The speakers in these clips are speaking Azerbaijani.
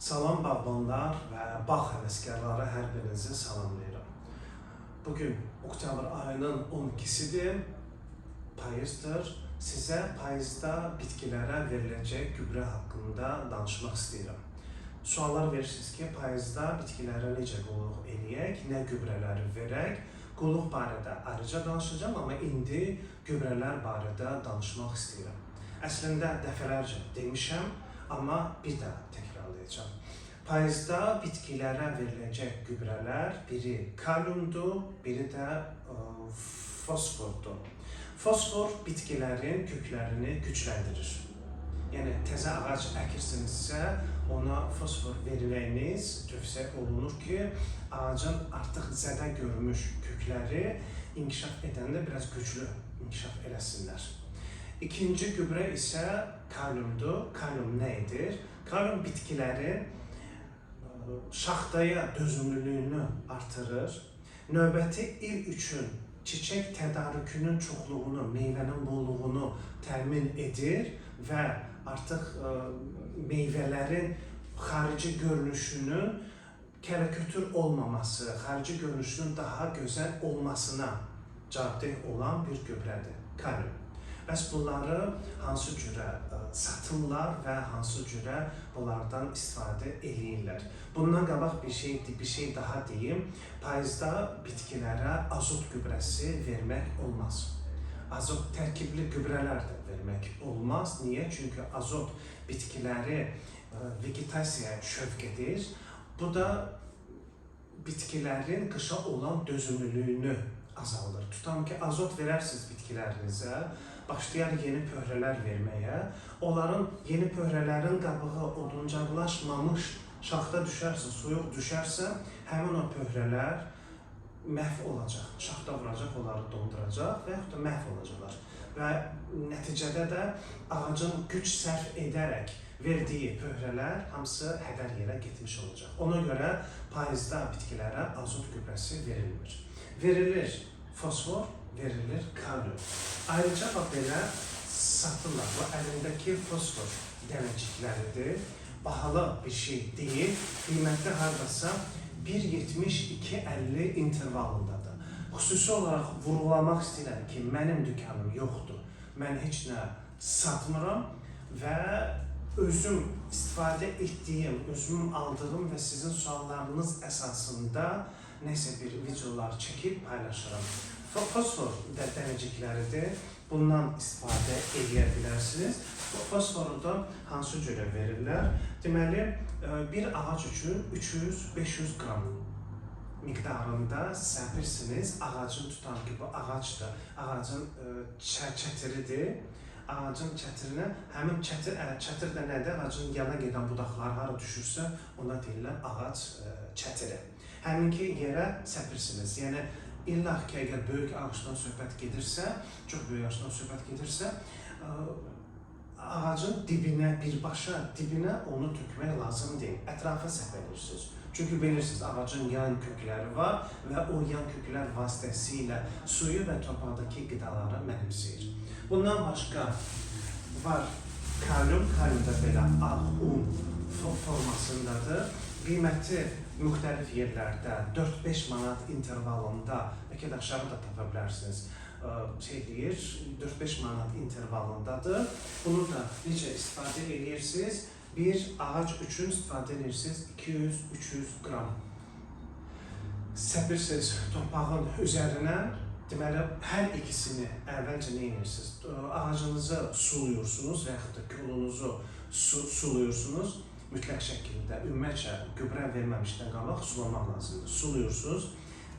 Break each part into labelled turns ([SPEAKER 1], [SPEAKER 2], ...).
[SPEAKER 1] Salam bağbanlar və bağ həvəskarları hər birinizi salamlayıram. Bugün oktyabr ayının 12-sidir, payızdır. Sizə payızda bitkilərə veriləcək gübrə haqqında danışmaq istəyirəm. Suallar verirsiniz ki, payızda bitkilərə necə qulluq eləyək, nə gübrələri verək? Qulluq barədə ayrıca danışacağım, amma indi gübrələr barədə danışmaq istəyirəm. Əslində dəfələrcə demişəm, amma bir də təkrarlayacağım. Payızda bitkilərə veriləcək gübrələr biri kaliumdur, biri də fosfordur. Fosfor bitkilərin köklərini gücləndirir. Yəni təzə ağac əkirsinizsə, ona fosfor veriləyiniz tövsiyə olunur ki, ağacın artıq zədə görmüş kökləri inkişaf edəndə biraz güclü inkişaf eləsinlər. İkinci gübrə isə kaliumdur. Kalium nə edir? Kalium bitkilərin şaxtaya dözümlülüyünü artırır. Növbəti il üçün çiçək tədarükünün çoxluğunu, meyvənin bolluğunu təmin edir və artıq meyvələrin xarici görünüşünün kərəkötür olmaması, xarici görünüşünün daha gözəl olmasına cavabdeh olan bir gübrədir, kalium. Bəs bunları hansı cürə satırlar və hansı cürə bunlardan istifadə eləyirlər? Bundan qabaq bir şey daha deyim. Payızda bitkilərə azot gübrəsi vermək olmaz. Azot tərkibli gübrələr də vermək olmaz. Niyə? Çünki azot bitkiləri vegetasiyaya şövq edir. Bu da bitkilərin qışa olan dözümlülüyünü azaldır. Tutam ki, azot verərsiniz bitkilərinizə, başlayar yeni pöhrələr verməyə. Onların yeni pöhrələrin qabığı oduncaqlaşmamış şaxta düşərsə, soyuq düşərsə, həmin o pöhrələr məhv olacaq. Şaxta vuracaq, onları donduracaq və yaxud da məhv olacaqlar. Və nəticədə də ağacın güc sərf edərək verdiyi pöhrələr hamısı hədər yerə getmiş olacaq. Ona görə payızda bitkilərə azot gübrəsi verilmir. Verilir fosfor, verilir kalium. Ayrıca belə satırlar. Bu əlindəki fosfor dənəcikləridir. Bahalı bir şey deyil. Qiymətli hardasa 1.70-2.50 intervalındadır. Xüsusi olaraq vurğulamaq istəyirəm ki, mənim dükanım yoxdur. Mən heç nə satmıram və özüm istifadə etdiyim, özüm aldığım və sizin suallarınız əsasında nəsə bir videolar çəkib paylaşıram. Fosfor dənəcikləridir. Bundan istifadə edə bilərsiniz. Fosforu da hansı cürə verirlər? Deməli, bir ağac üçün 300-500 qram miqdarında səpirsiniz. Ağacın tutan ki, bu ağacdır. Ağacın çətiridir. Ağacın çətirinə, həmin çətir də nədir? Ağacın yana gedən budaqlar hara düşürsə, ona deyirlər ağac çətiri. Həminki yerə səpirsiniz. Yəni, İlla ki, əgər böyük ağacdan söhbət gedirsə, çox böyük ağacdan söhbət gedirsə, ağacın dibinə, birbaşa dibinə onu tökmək lazım deyil. Ətrafa səpəlirsiniz. Çünki bilirsiniz, ağacın yan kökləri var və o yan köklər vasitəsilə suyu və torpaqdakı qidaları mənimsəyir. Bundan başqa var kalium. Kalium da belə ağ un formasındadır. Qiyməti müxtəlif yerlərdə 4-5 manat intervalında, bəlkə də aşağı da tapa bilərsiniz, 4-5 manat intervalındadır. Bunu da necə istifadə edirsiniz? Bir ağac üçün istifadə edirsiniz 200-300 qram. Səpirsiniz torpağın üzərinə. Deməli, hər ikisini əvvəlcə nə edirsiniz? Ağacınızı suluyursunuz və yaxud da kolunuzu suluyursunuz. Mütləq şəkildə, ümumiyyətcə gübrə verməmişdən qabaq sulamaq lazımdır. Suluyursunuz,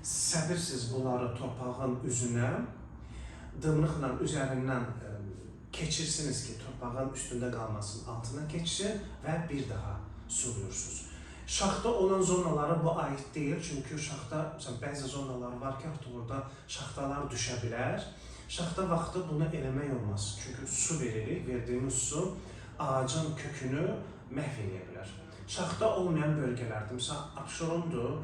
[SPEAKER 1] səpirsiniz bunları torpağın üzünə, dımlıqla üzərindən keçirsiniz ki, torpağın üstündə qalmasın, altına keçsin və bir daha suluyursunuz. Şaxta olan zonalara bu aid deyil, çünki şaxta, bəzi zonalar var ki, artıq orada şaxtalar düşə bilər. Şaxta vaxtı bunu eləmək olmaz, çünki su veririk, verdiyimiz su ağacın kökünü məhv edə bilər. Şaxta olmayan bölgələrdir. Məsələn, Abşerondur,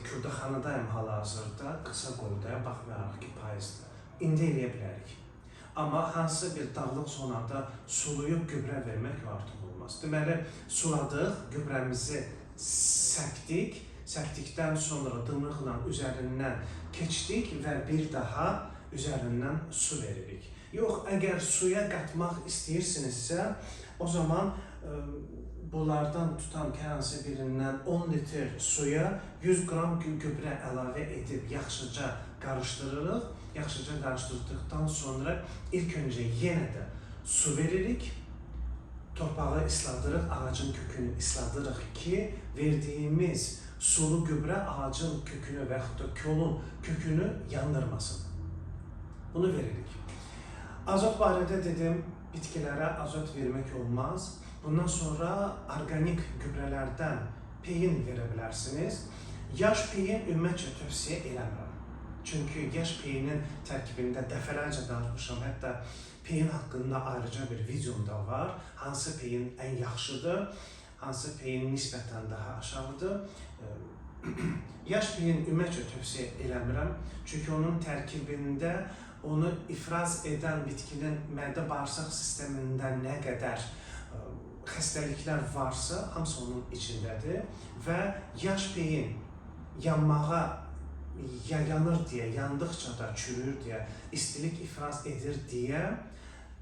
[SPEAKER 1] Kürdaxanadayım hal-hazırda, qısa qoydaya baxmayaraq ki, payızdır. İndi eləyə bilərik. Amma hansı bir dağlıq zonada suluyub gübrə vermək artıq olmaz. olmaz. Deməli, suladıq, gübrəmizi səpdik, səpdikdən sonra dımıqla üzərindən keçdik və bir daha üzərindən su veririk. Yox, əgər suya qatmaq istəyirsinizsə, o zaman bunlardan tutan hər hansı birindən 10 litr suya 100 qram gübrə əlavə edib yaxşıca qarışdırırıq. Yaxşıca qarışdırdıqdan sonra ilk öncə yenə də su veririk. Torpağı isladırıq, ağacın kökünü isladırıq ki, verdiyimiz sulu gübrə ağacın kökünü və yaxud da kolun kökünü yandırmasın. Bunu veririk. Azot barədə dedim, bitkilərə azot vermək olmaz. Bundan sonra organik gübrələrdən peyin verə bilərsiniz. Yaş peyin ümumiyyətcə tövsiyə eləmirəm. Çünki yaş peyinin tərkibində dəfələrcə danışmışam, hətta peyin haqqında ayrıca bir videom da var. Hansı peyin ən yaxşıdır, hansı peyin nisbətən daha aşağıdır. Yaş peyin ümumiyyətcə tövsiyə eləmirəm. Çünki onun tərkibində onu ifraz edən bitkinin mədə-bağırsaq sistemində nə qədər xəstəliklər varsa, hamısı onun içindədir və yaş peyin yanmağa yanır deyə, yandıqca da çürür deyə, istilik ifraz edir deyə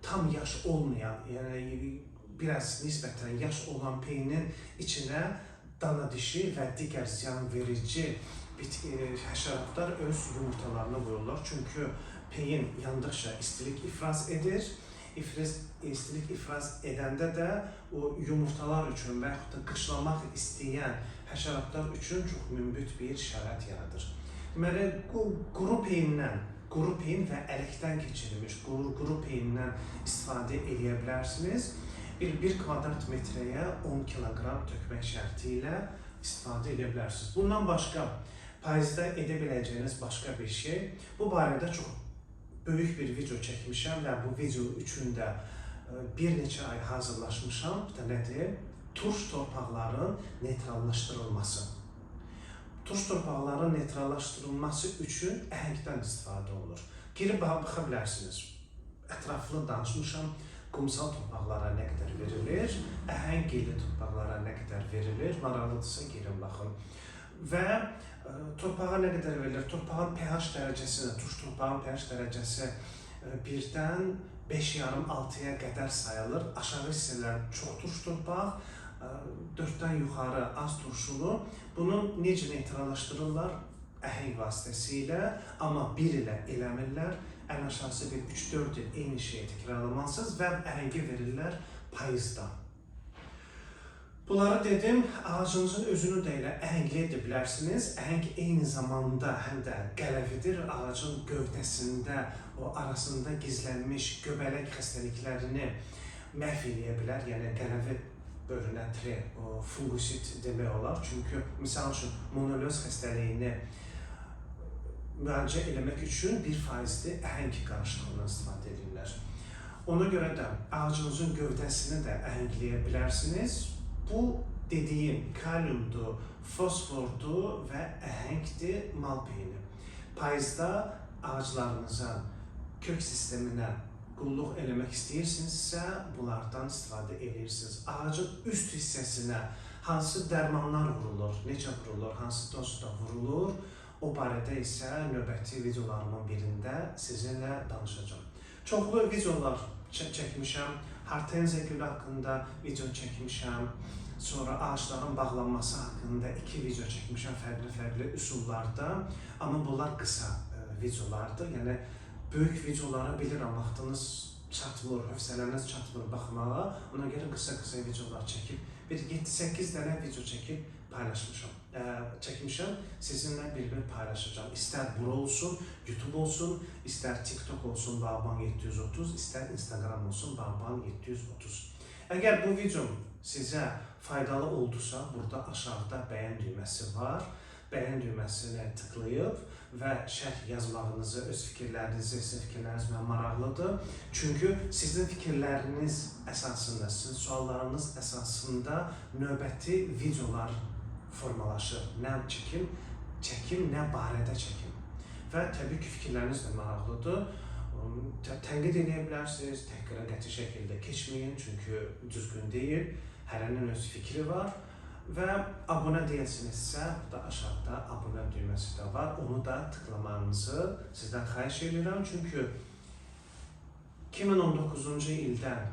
[SPEAKER 1] tam yaş olmayan, yəni biraz nisbətən yaş olan peyinin içinə dana dişi və digər ziyan verici həşəratlar öz yumurtalarını qoyurlar. Çünki peyin yandıqca istilik ifraz edir. İstilik ifraz edəndə də o yumurtalar üçün və yaxud da qışlamaq istəyən həşəratlar üçün çox münbit bir şərait yaradır. Deməli, quru peyin və ələkdən keçirilmiş quru peyindən istifadə edə bilərsiniz. Bir kvadrat metrəyə 10 kiloqram tökmək şərti ilə istifadə edə bilərsiniz. Bundan başqa, payızda edə biləcəyiniz başqa bir şey. Bu barədə çox böyük bir video çəkmişəm və bu video üçün də bir neçə ay hazırlaşmışam. Bu da nədir? Turş torpaqların neytrallaşdırılması. Turş torpaqların neytrallaşdırılması üçün əhəngdən istifadə olunur. Girib baxa bilərsiniz. Ətraflı danışmışam. Qumsal torpaqlara nə qədər verilir, əhəngli torpaqlara nə qədər verilir, maraqlıdırsa girin baxın. Və torpağa nə qədər verilir? Torpağın pH dərəcəsinə, turş torpağın pH dərəcəsi 1-dən 5,5-6-ya qədər sayılır. Aşağı hissələr çox turş torpaq, 4-dən yuxarı az turşulu. Bunu necə neytrallaşdırırlar? Əhəng vasitəsilə, amma bir ilə eləmirlər. Ən aşağısı bir 3-4 il eyni şeyi təkrarlamalısınız və əhəngi verirlər payızda. Bunları dedim, ağacınızın özünü də elə əhəngli edə bilərsiniz. Əhəng eyni zamanda həm də qələvidir. Ağacın gövdəsində, o arasında gizlənmiş göbələk xəstəliklərini məhv edə bilər. Yəni qələvi böhrünətli, fungusit demək olar. Çünki misal üçün monolyoz xəstəliyini müalicə eləmək üçün 1% əhəng qarışığından istifadə edirlər. Ona görə də ağacınızın gövdəsini də əhəngləyə bilərsiniz. Bu dediyim kaliumdur, fosfordur və əhəngdir mal peyini. Payızda ağaclarınıza, kök sisteminə qulluq eləmək istəyirsinizsə, bunlardan istifadə edirsiniz. Ağacın üst hissəsinə hansı dərmanlar vurulur, necə vurulur, hansı dozda vurulur, o barədə isə növbəti videolarımın birində sizinlə danışacağım. Çoxlu videolar çəkmişəm, hortenziya gülü haqqında video çəkmişəm, sonra ağacların bağlanması haqqında 2 video çəkmişəm fərqli üsullarda, amma bunlar qısa videolardır. Yəni, böyük videoları bilirəm, vaxtınız çatmır, hövsələniz çatmır baxmağa, ona görə qısa videolar çəkib, bir 7-8 dənə video çəkib çəkmişəm, sizinlə bir-bir paylaşacağım. İstər bura olsun, YouTube olsun, istər TikTok olsun, Bağban 730, istər Instagram olsun, Bağban 730. Əgər bu videom sizə faydalı oldusa, burada aşağıda bəyən düyməsi var. Bəyən düyməsinə tıklayıb və şərh yazmağınızı, öz fikirlərinizi, sizin fikirləriniz mənə maraqlıdır. Çünki sizin fikirləriniz əsasında, sizin suallarınız əsasında növbəti videolar formalaşır. Nə çəkim, nə barədə çəkim. Və təbii ki, fikirləriniz də maraqlıdır. Tənqid edə bilərsiniz, təhqirə qəti şəkildə keçməyin, çünki düzgün deyil. hərənin öz fikri var və abunə deyilsinizsə, burada aşağıda abunə düyməsi də var. Onu da tıklamanızı sizdən xahiş edirəm. Çünki 2019-cu ildən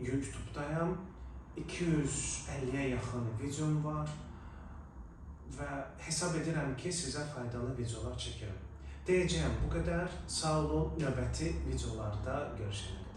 [SPEAKER 1] YouTube-dayam, 250-yə yaxın videom var və hesab edirəm ki, sizə faydalı videolar çəkirəm. Deyəcəyəm bu qədər. Sağ olun, növbəti videolarda görüşənə qədər.